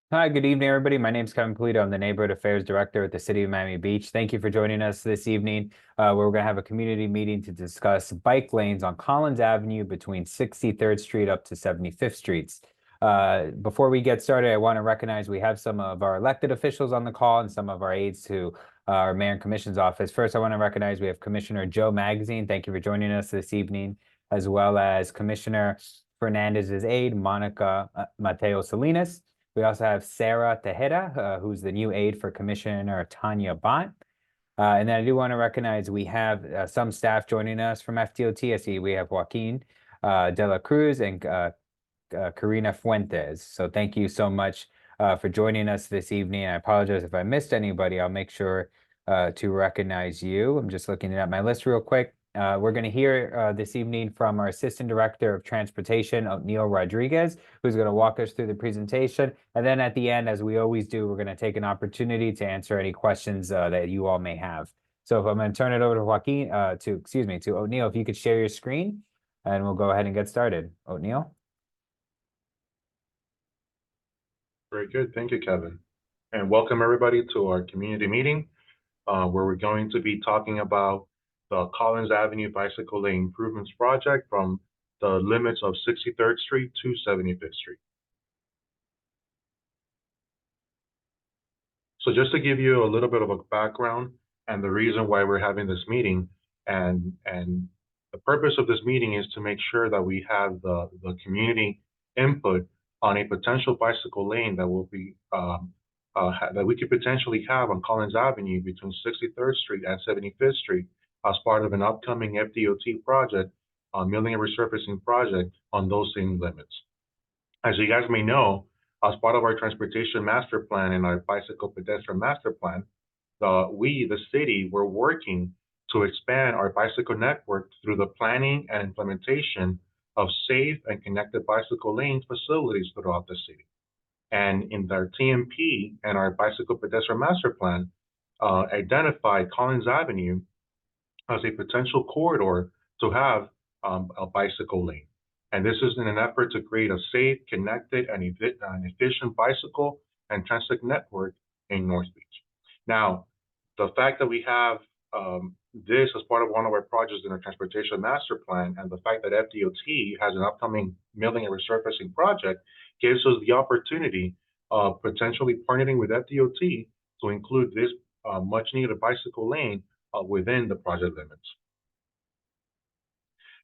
Hi, good evening, everybody. My name is Kevin Polito. I'm the Neighborhood Affairs Director at the City of Miami Beach. Thank you for joining us this evening, where we're going to have a community meeting to discuss bike lanes on Collins Avenue between 63rd Street up to 75th Streets. Before we get started, I want to recognize we have some of our elected officials on the call and some of our aides to our Mayor and Commission's office. First, I want to recognize we have Commissioner Joe Magazine. Thank you for joining us this evening, as well as Commissioner Fernandez's aide, Monica Mateo Salinas. We also have Sarah Tejeda, who's the new aide for Commissioner Tanya Bont. And then I do want to recognize we have some staff joining us from FDOT. I see we have Joaquin De La Cruz and Karina Fuentes. So thank you so much for joining us this evening. I apologize if I missed anybody. I'll make sure to recognize you. I'm just looking at my list real quick. We're going to hear this evening from our Assistant Director of Transportation, Neil Rodriguez, who's going to walk us through the presentation. And then at the end, as we always do, we're going to take an opportunity to answer any questions that you all may have. So if I'm going to turn it over to Joaquin, to O'Neill, if you could share your screen, and we'll go ahead and get started. O'Neill? Very good. Thank you, Kevin. And welcome everybody to our community meeting, where we're going to be talking about the Collins Avenue Bicycle Lane Improvements Project from the limits of 63rd Street to 75th Street. So just to give you a little bit of a background and the reason why we're having this meeting, and the purpose of this meeting is to make sure that we have the community input on a potential bicycle lane that will be that we could potentially have on Collins Avenue between 63rd Street and 75th Street as part of an upcoming FDOT project, milling and resurfacing project on those same limits. As you guys may know, as part of our transportation master plan and our bicycle pedestrian master plan, we, the city, we're working to expand our bicycle network through the planning and implementation of safe and connected bicycle lane facilities throughout the city. And in our TMP and our bicycle pedestrian master plan, identified Collins Avenue as a potential corridor to have a bicycle lane. And this is in an effort to create a safe, connected, and efficient bicycle and transit network in North Beach. Now, the fact that we have this as part of one of our projects in our transportation master plan, and the fact that FDOT has an upcoming milling and resurfacing project gives us the opportunity of potentially partnering with FDOT to include this much needed bicycle lane within the project limits.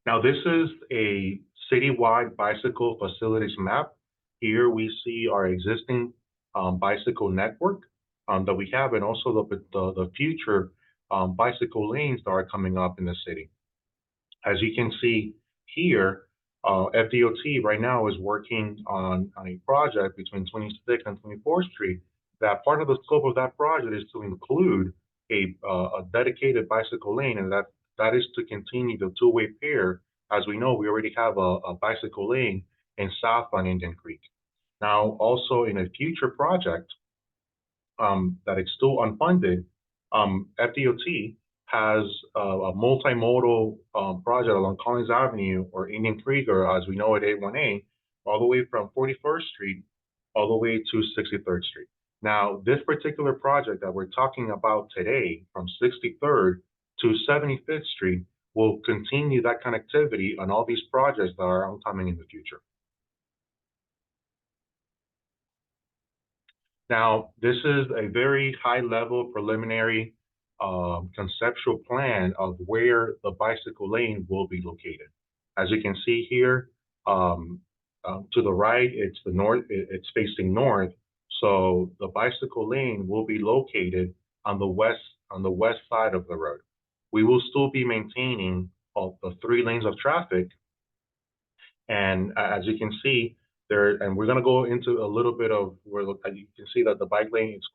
Now, this is a citywide bicycle facilities map. Here we see our existing bicycle network that we have, and also the future bicycle lanes that are coming up in the city. As you can see here, FDOT right now is working on a project between 26th and 24th Street. That part of the scope of that project is to include a dedicated bicycle lane, and that is to continue the two-way pair. As we know, we already have a bicycle lane in South on Indian Creek. Now, also in a future project that is still unfunded, FDOT has a multimodal project along Collins Avenue or Indian Creek, or as we know it, A1A, all the way from 41st Street all the way to 63rd Street. Now, this particular project that we're talking about today from 63rd to 75th Street will continue that connectivity on all these projects that are coming in the future. Now, this is a very high-level preliminary conceptual plan of where the bicycle lane will be located. As you can see here, to the right, it's the north, it's facing north. So the bicycle lane will be located on the west side of the road. We will still be maintaining all the 3 lanes of traffic. And as you can see there, and we're going to go into a little bit of where you can see that the bike lane is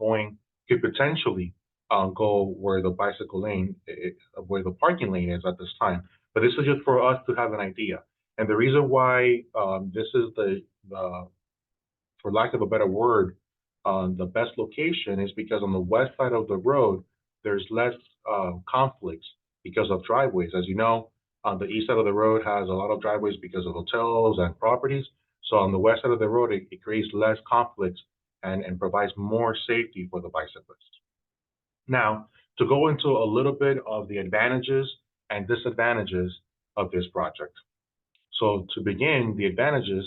could potentially go where the bicycle lane, where the parking lane is at this time. But this is just for us to have an idea. And the reason why this is for lack of a better word, the best location is because on the west side of the road, there's less conflicts because of driveways. As you know, on the east side of the road has a lot of driveways because of hotels and properties. So on the west side of the road, it creates less conflicts and provides more safety for the bicyclists. Now, to go into a little bit of the advantages and disadvantages of this project. So to begin, the advantages,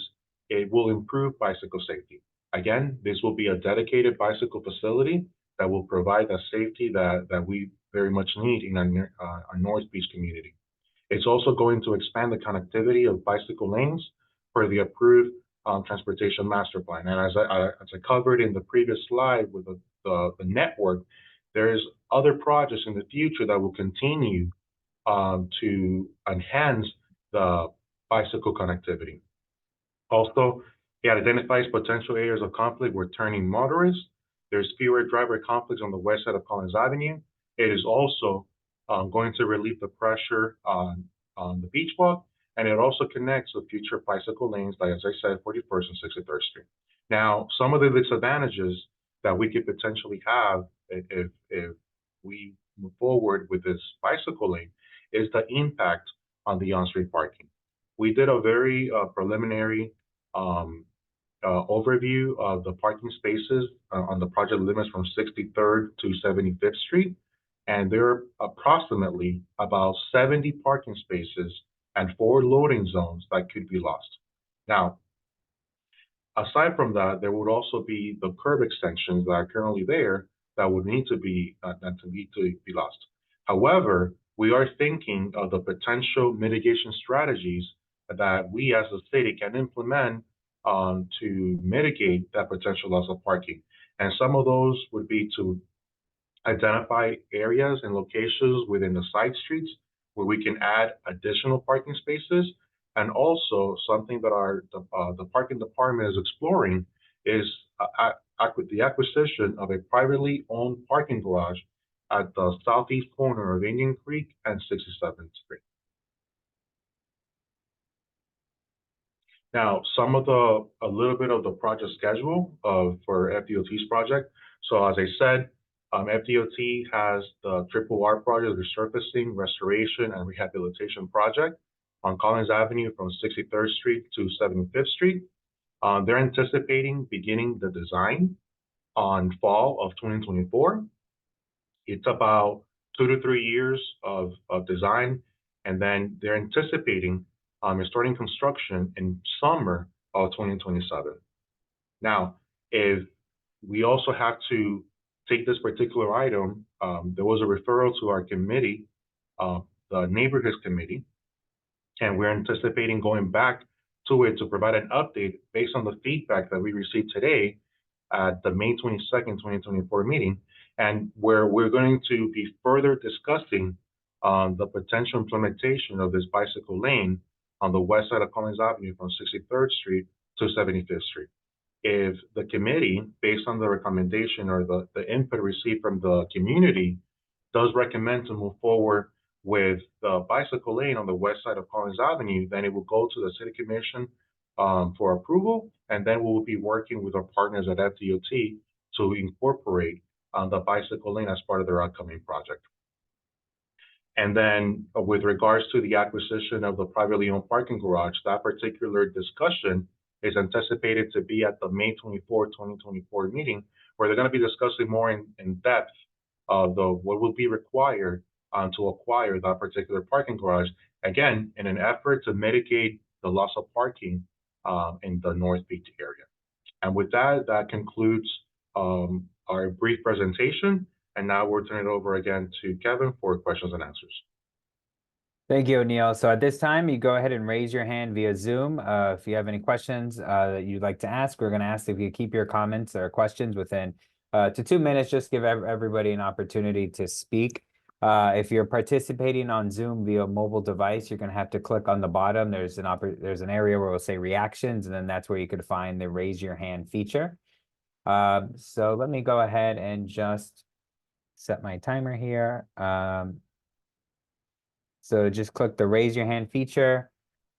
it will improve bicycle safety. Again, this will be a dedicated bicycle facility that will provide the safety that we very much need in our North Beach community. It's also going to expand the connectivity of bicycle lanes for the approved transportation master plan. And as I covered in the previous slide with the network, there's other projects in the future that will continue to enhance the bicycle connectivity. Also, it identifies potential areas of conflict with turning motorists. There's fewer driver conflicts on the west side of Collins Avenue. It is also going to relieve the pressure on the beach walk, and it also connects with future bicycle lanes, like as I said, 41st and 63rd Street. Now, some of the disadvantages that we could potentially have if we move forward with this bicycle lane is the impact on the on-street parking. We did a very preliminary overview of the parking spaces on the project limits from 63rd to 75th Street. And there are approximately about 70 parking spaces and 4 loading zones that could be lost. Now, aside from that, there would also be the curb extensions that are currently there that would need to be lost. However, we are thinking of the potential mitigation strategies that we as a city can implement to mitigate that potential loss of parking. And some of those would be to identify areas and locations within the side streets where we can add additional parking spaces. And also something that the parking department is exploring is the acquisition of a privately owned parking garage at the southeast corner of Indian Creek and 67th Street. Now, a little bit of the project schedule for FDOT's project. So as I said, FDOT has the Triple R project, resurfacing, restoration, and rehabilitation project on Collins Avenue from 63rd Street to 75th Street. They're anticipating beginning the design on fall of 2024. It's about 2 to 3 years of design, and then they're anticipating starting construction in summer of 2027. Now, if we also have to take this particular item, there was a referral to our committee, the neighborhoods committee, and we're anticipating going back to it to provide an update based on the feedback that we received today at the May 22nd, 2024 meeting, and where we're going to be further discussing the potential implementation of this bicycle lane on the west side of Collins Avenue from 63rd Street to 75th Street. If the committee, based on the recommendation or the input received from the community, does recommend to move forward with the bicycle lane on the west side of Collins Avenue, then it will go to the City Commission for approval, and then we'll be working with our partners at FDOT to incorporate the bicycle lane as part of their upcoming project. And then with regards to the acquisition of the privately owned parking garage, that particular discussion is anticipated to be at the May 24, 2024 meeting, where they're going to be discussing more in depth of what will be required to acquire that particular parking garage, again, in an effort to mitigate the loss of parking in the North Beach area. And with that, that concludes our brief presentation. And now we'll turn it over again to Kevin for questions and answers. Thank you, O'Neill. So at this time, you go ahead and raise your hand via Zoom. If you have any questions that you'd like to ask, we're going to ask if you keep your comments or questions within to 2 minutes. Just give everybody an opportunity to speak. If you're participating on Zoom via mobile device, you're going to have to click on the bottom. There's an area where it'll say reactions, and then that's where you could find the raise your hand feature. So let me go ahead and just set my timer here. So just click the raise your hand feature,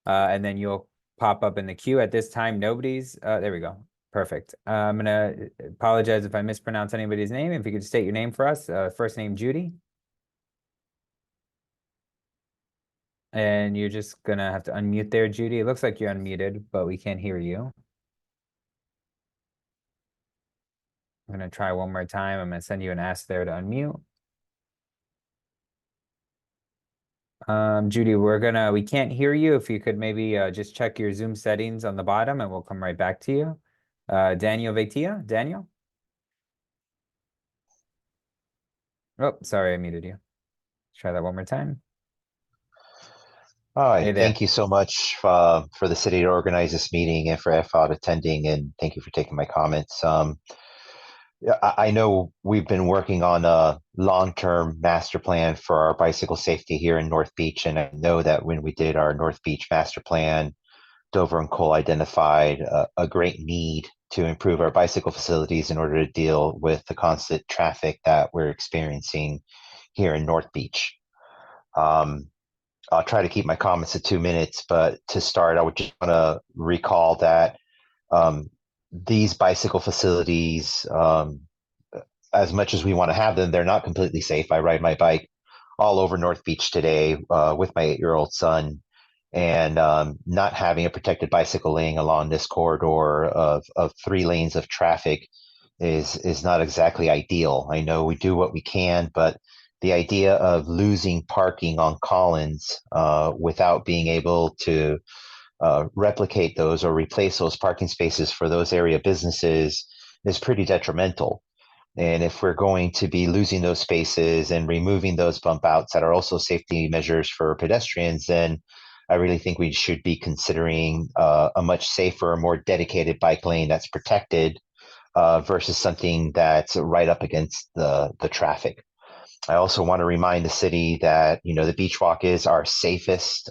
and then you'll pop up in the queue. At this time, nobody's, there we go. Perfect. I'm gonna apologize if I mispronounce anybody's name. If you could state your name for us. First name, Judy. And you're just gonna have to unmute there, Judy. It looks like you're unmuted, but we can't hear you. I'm gonna try one more time. I'm gonna send you an ask there to unmute. Judy, we can't hear you. If you could maybe just check your Zoom settings on the bottom and we'll come right back to you. Daniel Veitia, Daniel? Oh, sorry, I muted you. Let's try that one more time. All Hey right, there. thank you so much for the city to organize this meeting and for FOD attending, and thank you for taking my comments. Yeah, I know we've been working on a long-term master plan for our bicycle safety here in North Beach, and I know that when we did our North Beach master plan, Dover and Cole identified a great need to improve our bicycle facilities in order to deal with the constant traffic that we're experiencing here in North Beach. I'll try to keep my comments to 2 minutes, but to start, I would just want to recall that these bicycle facilities, as much as we want to have them, they're not completely safe. I ride my bike all over North Beach today with my 8-year-old son, and not having a protected bicycle lane along this corridor of 3 lanes of traffic is not exactly ideal. I know we do what we can, but the idea of losing parking on Collins without being able to replicate those or replace those parking spaces for those area businesses is pretty detrimental. And if we're going to be losing those spaces and removing those bump outs that are also safety measures for pedestrians, then I really think we should be considering a much safer, more dedicated bike lane that's protected versus something that's right up against the traffic. I also want to remind the city that, the Beach Walk is our safest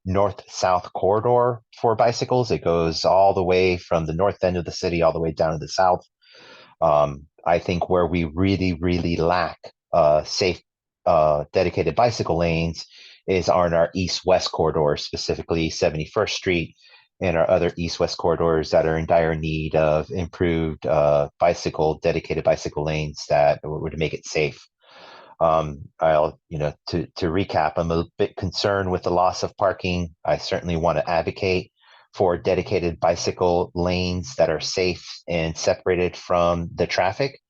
north-south corridor for bicycles. It goes all the way from the north end of the city all the way down to the south. I think where we really, really lack safe, dedicated bicycle lanes is on our east-west corridor, specifically 71st Street and our other east-west corridors that are in dire need of improved dedicated bicycle lanes that would make it safe. To recap, I'm a bit concerned with the loss of parking. I certainly want to advocate for dedicated bicycle lanes that are safe and separated from the traffic.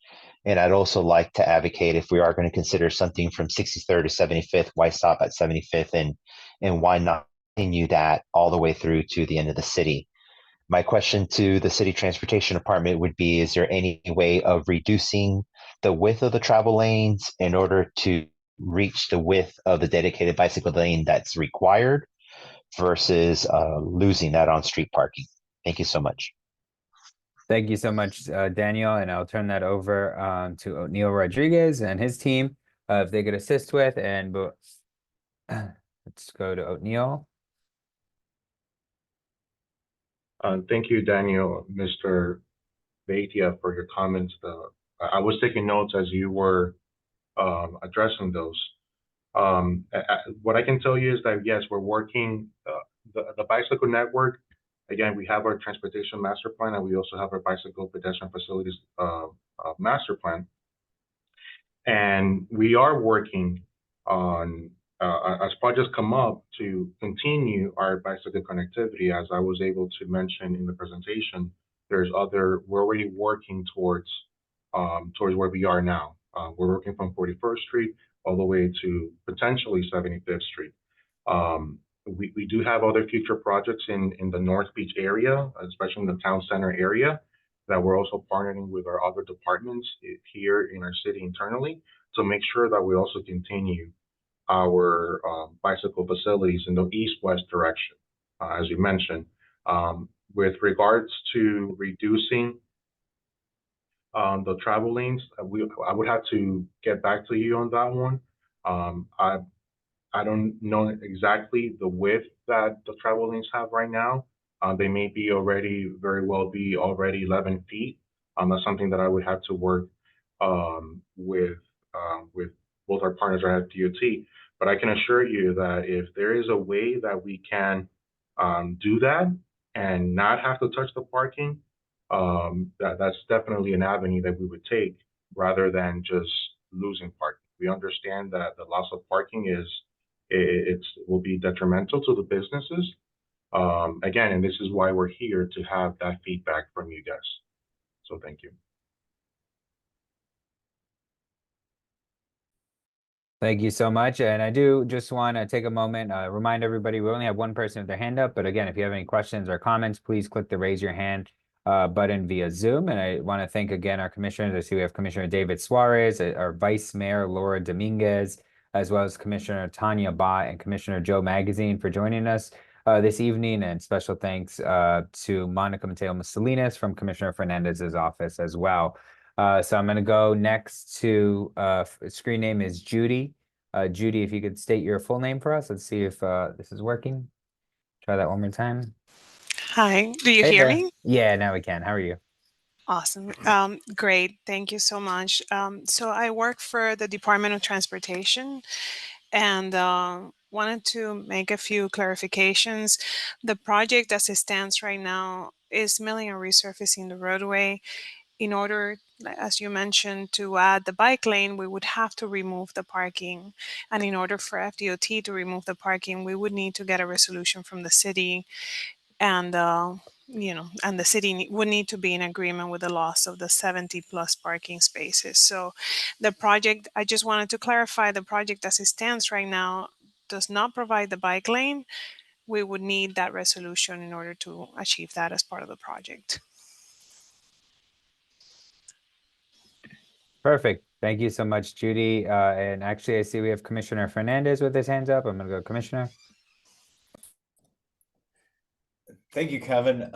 And I'd also like to advocate, if we are going to consider something from 63rd to 75th, why stop at 75th, and why not continue that all the way through to the end of the city? My question to the city transportation department would be, is there any way of reducing the width of the travel lanes in order to reach the width of the dedicated bicycle lane that's required versus losing that on street parking? Thank you so much. Thank you so much, Daniel, and I'll turn that over to O'Neill Rodriguez and his team if they could assist with. And let's go to O'Neill. Thank you, Daniel, Mr. Veitia, for your comments. I was taking notes as you were addressing those. What I can tell you is that, yes, we're working the bicycle network. Again, we have our transportation master plan, and we also have our bicycle pedestrian facilities master plan. And we are working on, as projects come up, to continue our bicycle connectivity. As I was able to mention in the presentation, we're already working towards where we are now. We're working from 41st Street all the way to potentially 75th Street. We do have other future projects in the North Beach area, especially in the town center area, that we're also partnering with our other departments here in our city internally to make sure that we also continue our bicycle facilities in the east-west direction, as you mentioned. With regards to reducing the travel lanes, I would have to get back to you on that one. I don't know exactly the width that the travel lanes have right now. They may be very well be already 11 feet. That's something that I would have to work with both our partners at DOT. But I can assure you that if there is a way that we can do that and not have to touch the parking, that's definitely an avenue that we would take rather than just losing parking. We understand that the loss of parking will be detrimental to the businesses. Again, and this is why we're here, to have that feedback from you guys. So thank you. Thank you so much. And I do just want to take a moment, remind everybody, we only have one person with their hand up. But again, if you have any questions or comments, please click the raise your hand button via Zoom. And I want to thank again our commissioners. I see we have Commissioner David Suarez, our Vice Mayor Laura Dominguez, as well as Commissioner Tanya Bott and Commissioner Joe Magazine for joining us this evening. And special thanks to Monica Mateo Massalinas from Commissioner Fernandez's office as well. So I'm going to go next to screen name is Judy. Judy, if you could state your full name for us. Let's see if this is working. Try that one more time. Hi, do you Hey hear there. me? Yeah, now we can. How are you? Awesome. Great. Thank you so much. So I work for the Department of Transportation and wanted to make a few clarifications. The project as it stands right now is milling and resurfacing the roadway. In order, as you mentioned, to add the bike lane, we would have to remove the parking. And in order for FDOT to remove the parking, we would need to get a resolution from the city and and the city would need to be in agreement with the loss of the 70 plus parking spaces. So the project, I just wanted to clarify, the project as it stands right now does not provide the bike lane. We would need that resolution in order to achieve that as part of the project. Perfect. Thank you so much, Judy. And actually, I see we have Commissioner Fernandez with his hands up. I'm going to go Commissioner. Thank you, Kevin.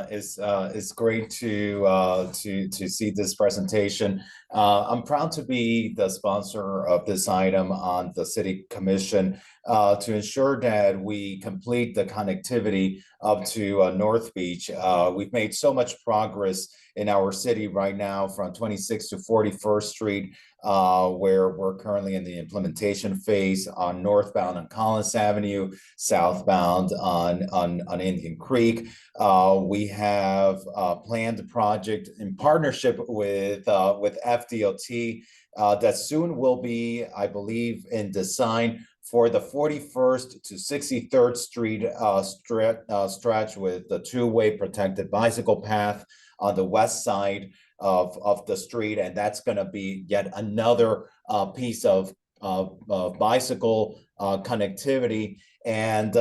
It's great to see this presentation. I'm proud to be the sponsor of this item on the City Commission to ensure that we complete the connectivity up to North Beach. We've made so much progress in our city right now from 26th to 41st Street, where we're currently in the implementation phase on northbound on Collins Avenue, southbound on Indian Creek. We have planned a project in partnership with FDOT that soon will be, I believe, in design for the 41st to 63rd Street stretch with the two-way protected bicycle path on the west side of the street, and that's going to be yet another piece of bicycle connectivity. And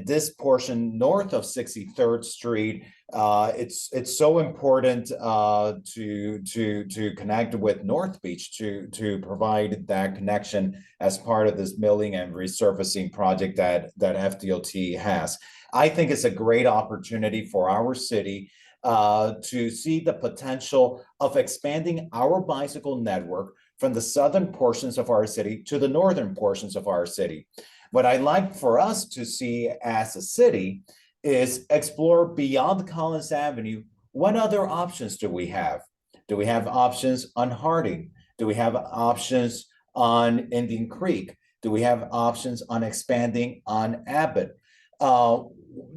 this portion north of 63rd Street, it's so important to connect with North Beach to provide that connection as part of this milling and resurfacing project that FDOT has. I think it's a great opportunity for our city to see the potential of expanding our bicycle network from the southern portions of our city to the northern portions of our city. What I'd like for us to see as a city is explore beyond Collins Avenue. What other options do we have? Do we have options on Harding? Do we have options on Indian Creek? Do we have options on expanding on Abbott?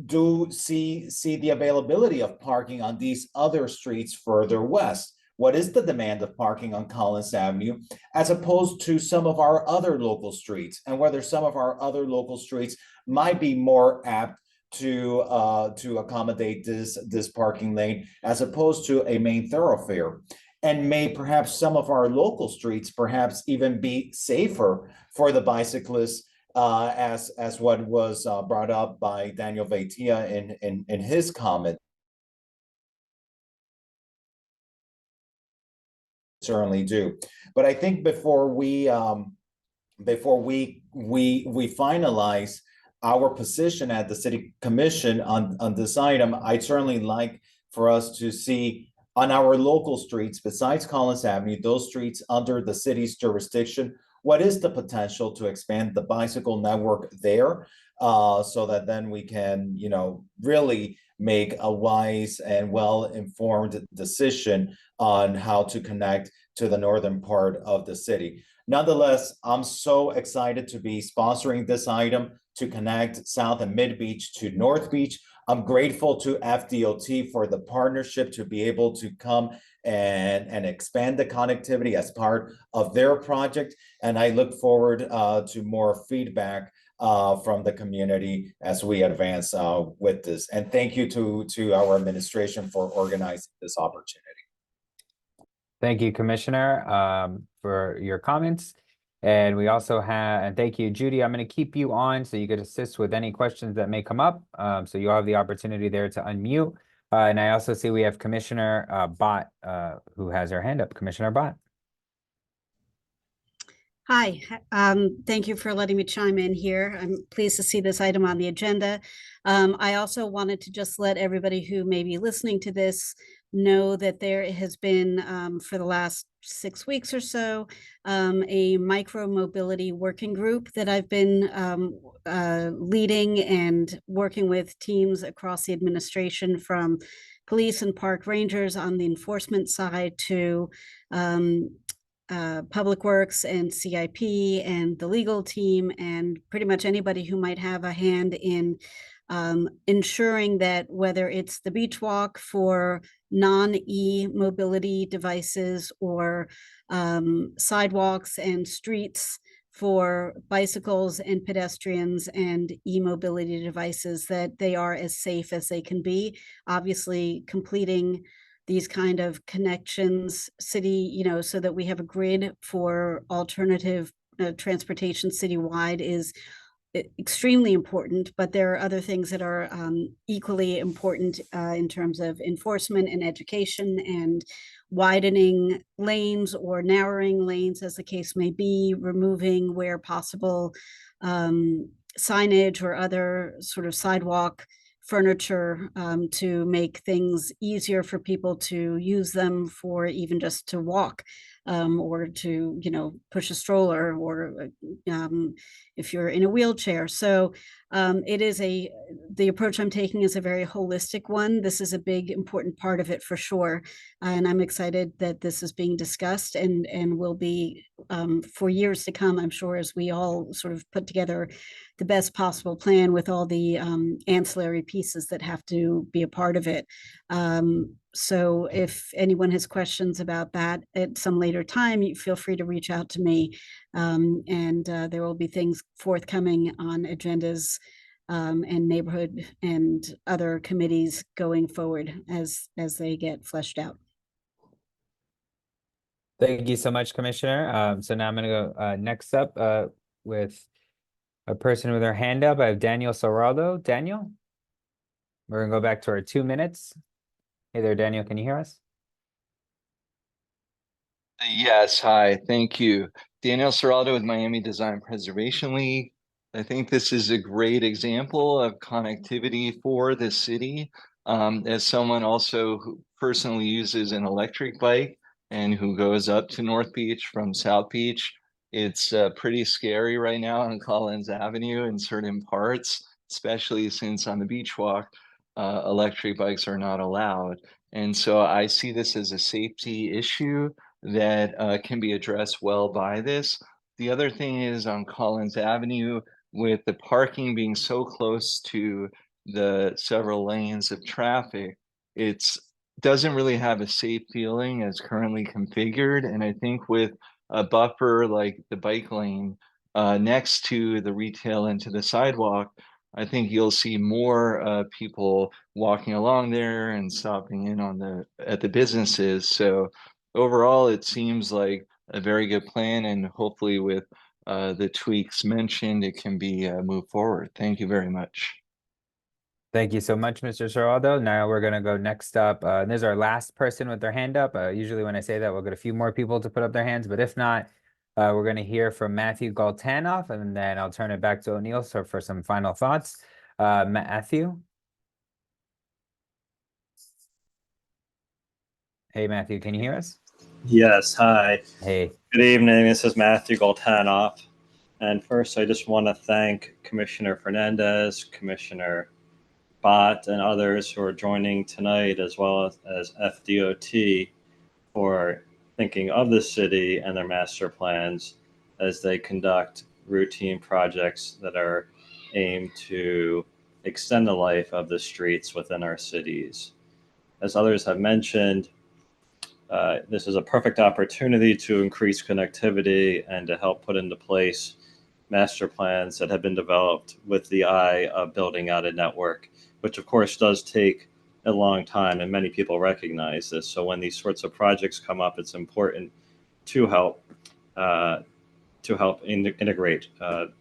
Do see the availability of parking on these other streets further west? What is the demand of parking on Collins Avenue as opposed to some of our other local streets, and whether some of our other local streets might be more apt to accommodate this parking lane as opposed to a main thoroughfare? And may perhaps some of our local streets perhaps even be safer for the bicyclists, as what was brought up by Daniel Veitia in his comment. Certainly do, but I think before we finalize our position at the City Commission on this item, I'd certainly like for us to see on our local streets besides Collins Avenue, those streets under the city's jurisdiction, what is the potential to expand the bicycle network there, so that then we can, really make a wise and well-informed decision on how to connect to the northern part of the city. Nonetheless, I'm so excited to be sponsoring this item to connect South and Mid Beach to North Beach. I'm grateful to FDOT for the partnership to be able to come and expand the connectivity as part of their project. And I look forward to more feedback from the community as we advance with this. And thank you to our administration for organizing this opportunity. Thank you, Commissioner, for your comments. And we also have, and thank you, Judy. I'm going to keep you on so you could assist with any questions that may come up. So you'll have the opportunity there to unmute. And I also see we have Commissioner Bott who has her hand up. Commissioner Bott. Hi, thank you for letting me chime in here. I'm pleased to see this item on the agenda. I also wanted to just let everybody who may be listening to this know that there has been, for the last 6 weeks or so, a micro mobility working group that I've been leading and working with teams across the administration, from police and park rangers on the enforcement side to Public Works and CIP and the legal team, and pretty much anybody who might have a hand in ensuring that, whether it's the beach walk for non-e-mobility devices or sidewalks and streets for bicycles and pedestrians and e-mobility devices, that they are as safe as they can be. Obviously, completing these kind of connections city, so that we have a grid for alternative transportation citywide is extremely important, but there are other things that are equally important in terms of enforcement and education, and widening lanes or narrowing lanes, as the case may be, removing where possible signage or other sort of sidewalk furniture to make things easier for people to use them, for even just to walk or to, push a stroller, or if you're in a wheelchair. So the approach I'm taking is a very holistic one. This is a big, important part of it for sure. And I'm excited that this is being discussed and will be for years to come, I'm sure, as we all sort of put together the best possible plan with all the ancillary pieces that have to be a part of it. So if anyone has questions about that at some later time, you feel free to reach out to me. And there will be things forthcoming on agendas and neighborhood and other committees going forward as they get fleshed out. Thank you so much, Commissioner. So now I'm going to go next up with a person with their hand up. I have Daniel Serraldo. Daniel, we're going to go back to our 2 minutes. Hey there, Daniel. Can you hear us? Yes, hi, thank you. Daniel Serraldo with Miami Design Preservation League. I think this is a great example of connectivity for the city. As someone also who personally uses an electric bike and who goes up to North Beach from South Beach, it's pretty scary right now on Collins Avenue in certain parts, especially since on the beach walk, electric bikes are not allowed. And so I see this as a safety issue that can be addressed well by this. The other thing is on Collins Avenue, with the parking being so close to the several lanes of traffic, it's doesn't really have a safe feeling as currently configured. And I think with a buffer like the bike lane next to the retail and to the sidewalk, I think you'll see more people walking along there and stopping in on at the businesses. So overall, it seems like a very good plan, and hopefully with the tweaks mentioned, it can be moved forward. Thank you very much. Thank you so much, Mr. Serraldo. Now we're going to go next up. This is our last person with their hand up. Usually when I say that, we'll get a few more people to put up their hands, but if not, we're going to hear from Matthew Galtanoff, and then I'll turn it back to O'Neill for some final thoughts. Matthew? Hey, Matthew, can you hear us? Yes, hi. Hey. Good evening. This is Matthew Galtanoff. And first, I just want to thank Commissioner Fernandez, Commissioner Bott, and others who are joining tonight, as well as FDOT, for thinking of the city and their master plans as they conduct routine projects that are aimed to extend the life of the streets within our cities. As others have mentioned, this is a perfect opportunity to increase connectivity and to help put into place master plans that have been developed with the eye of building out a network, which of course does take a long time, and many people recognize this. So when these sorts of projects come up, it's important to help to help integrate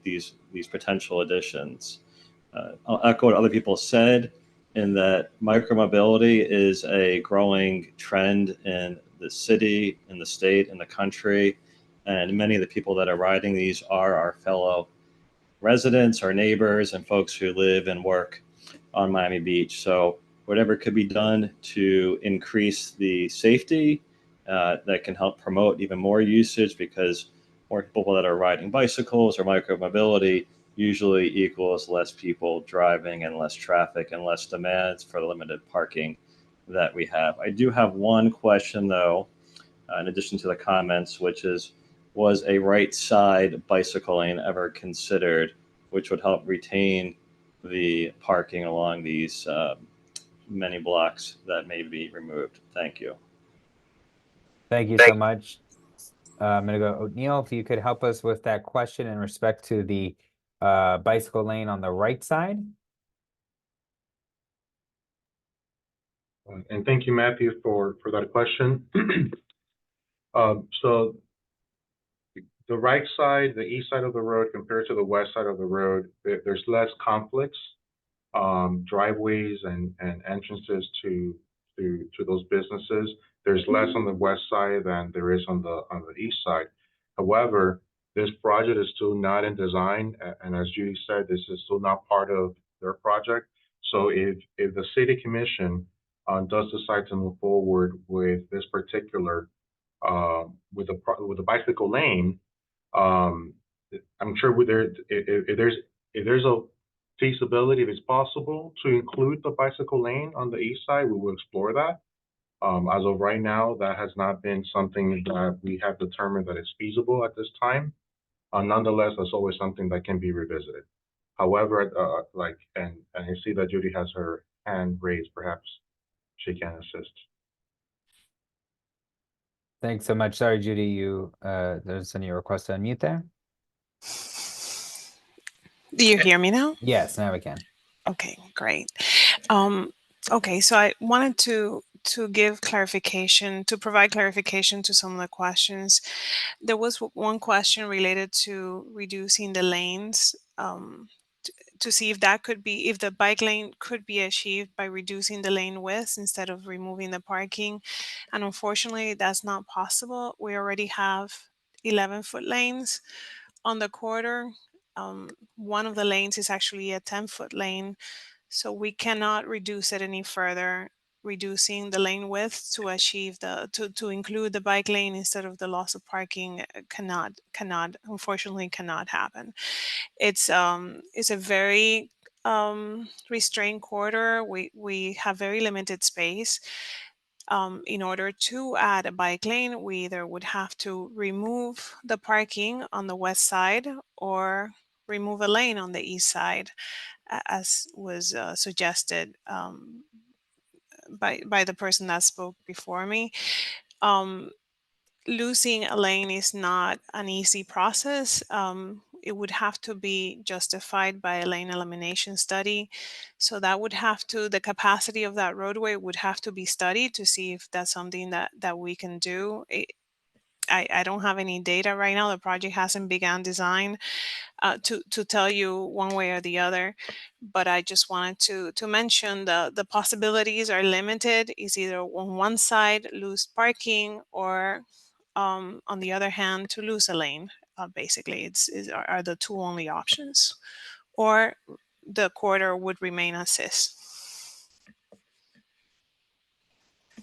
these potential additions. I'll echo what other people said in that micromobility is a growing trend in the city, in the state, in the country, and many of the people that are riding these are our fellow residents, our neighbors, and folks who live and work on Miami Beach. So whatever could be done to increase the safety that can help promote even more usage, because more people that are riding bicycles or micromobility usually equals less people driving and less traffic and less demands for the limited parking that we have. I do have one question though, in addition to the comments, which is, was a right side bicycle lane ever considered, which would help retain the parking along these many blocks that may be removed? Thank you. Thank you so much. I'm gonna go, Neil, if you could help us with that question in respect to the bicycle lane on the right side. And thank you, Matthew, for that question. So the right side, the east side of the road compared to the west side of the road, there's less conflicts, driveways and entrances to those businesses. There's less on the west side than there is on the east side. However, this project is still not in design, and as Judy said, this is still not part of their project. So if the city commission does decide to move forward with this particular with the bicycle lane, I'm sure if there's a feasibility, if it's possible to include the bicycle lane on the east side, we will explore that. As of right now, that has not been something that we have determined that is feasible at this time. Nonetheless, that's always something that can be revisited. However, and I see that Judy has her hand raised. Perhaps she can assist. Thanks so much. Sorry, Judy, there's any request to unmute there? Do you hear me now? Yes, now we can. Okay, great. Okay, so I wanted to give clarification, to provide clarification to some of the questions. There was one question related to reducing the lanes, to see if that could be, if the bike lane could be achieved by reducing the lane width instead of removing the parking. And unfortunately, that's not possible. We already have 11-foot lanes on the corridor. One of the lanes is actually a 10-foot lane, so we cannot reduce it any further. Reducing the lane width to achieve to include the bike lane instead of the loss of parking unfortunately cannot happen. It's a very restrained corridor. We have very limited space. In order to add a bike lane, we either would have to remove the parking on the west side or remove a lane on the east side, as was suggested by the person that spoke before me. Losing a lane is not an easy process. It would have to be justified by a lane elimination study. So that would have to, the capacity of that roadway would have to be studied to see if that's something that we can do. I don't have any data right now. The project hasn't begun design to tell you one way or the other, but I just wanted to mention the possibilities are limited. Is either on one side lose parking, or on the other hand to lose a lane. Basically, are the two only options, or the corridor would remain as is.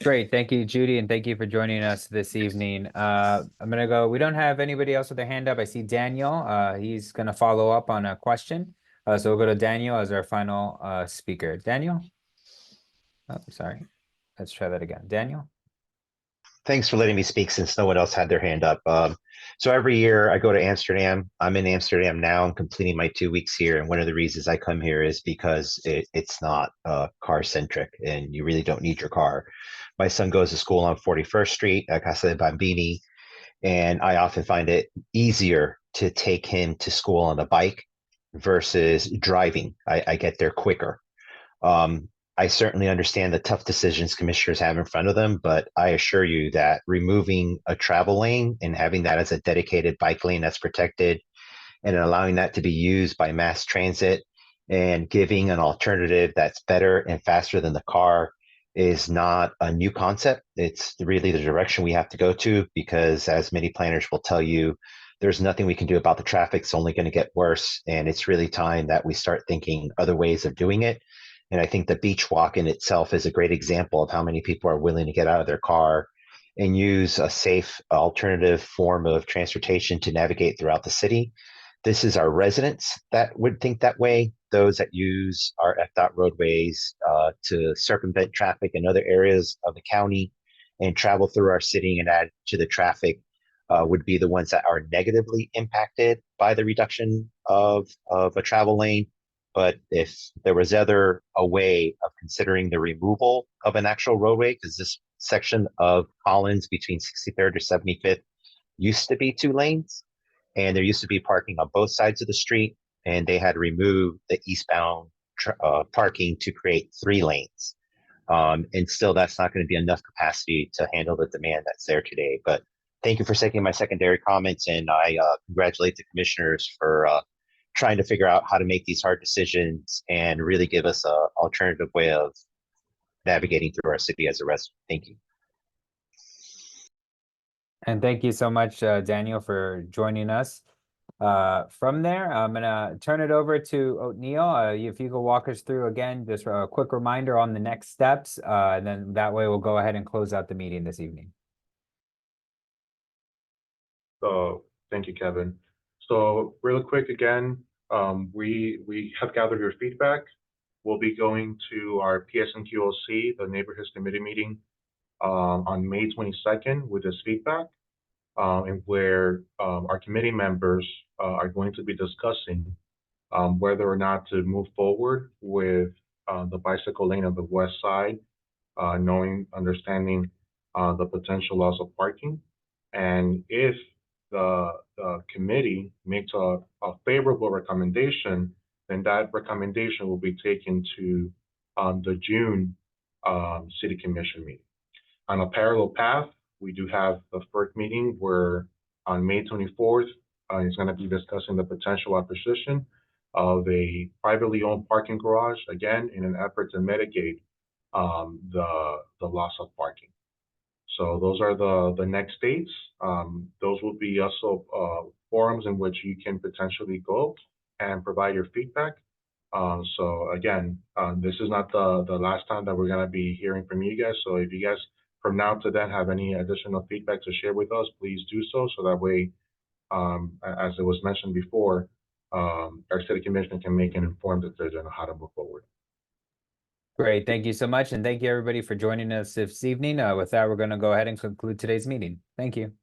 Great. Thank you, Judy, and thank you for joining us this evening. I'm gonna go, we don't have anybody else with their hand up. I see Daniel. He's gonna follow up on a question. So we'll go to Daniel as our final speaker. Daniel? Oh, sorry. Let's try that again. Daniel? Thanks for letting me speak since no one else had their hand up. So every year I go to Amsterdam. I'm in Amsterdam now. I'm completing my 2 weeks here. And one of the reasons I come here is because it's not car centric and you really don't need your car. My son goes to school on 41st Street at Casa de Bambini, and I often find it easier to take him to school on a bike versus driving. I get there quicker. I I certainly understand the tough decisions commissioners have in front of them, but I assure you that removing a travel lane and having that as a dedicated bike lane that's protected and allowing that to be used by mass transit and giving an alternative that's better and faster than the car is not a new concept. It's really the direction we have to go to, because as many planners will tell you, there's nothing we can do about the traffic. It's only going to get worse. And it's really time that we start thinking other ways of doing it. And I think the beach walk in itself is a great example of how many people are willing to get out of their car and use a safe alternative form of transportation to navigate throughout the city. This is our residents that would think that way. Those that use our FDOT roadways to circumvent traffic in other areas of the county and travel through our city and add to the traffic would be the ones that are negatively impacted by the reduction of a travel lane. But if there was a way of considering the removal of an actual roadway, because this section of Collins between 63rd to 75th used to be 2 lanes, and there used to be parking on both sides of the street, and they had removed the eastbound parking to create 3 lanes. And still, that's not going to be enough capacity to handle the demand that's there today. But thank you for taking my secondary comments, and I congratulate the commissioners for trying to figure out how to make these hard decisions and really give us an alternative way of navigating through our city as a resident. Thank you. And thank you so much, Daniel, for joining us. From there, I'm gonna turn it over to Neil. If you could walk us through again, just a quick reminder on the next steps, and then that way we'll go ahead and close out the meeting this evening. So thank you, Kevin. So really quick again, we have gathered your feedback. We'll be going to our PSNQOC, the Neighborhoods Committee meeting, on May 22nd with this feedback, and where our committee members are going to be discussing whether or not to move forward with the bicycle lane on the west side, understanding the potential loss of parking. And if the committee makes a favorable recommendation, then that recommendation will be taken to the June City Commission meeting. On a parallel path, we do have the FERC meeting where on May 24th, it's going to be discussing the potential acquisition of a privately owned parking garage, again, in an effort to mitigate the loss of parking. So those are the next dates. Those will be also forums in which you can potentially go and provide your feedback. So again, this is not the last time that we're going to be hearing from you guys. So if you guys from now to then have any additional feedback to share with us, please do so. So that way, as it was mentioned before, our city commission can make an informed decision on how to move forward. Great, thank you so much, and thank you everybody for joining us this evening. With that, we're going to go ahead and conclude today's meeting. Thank you.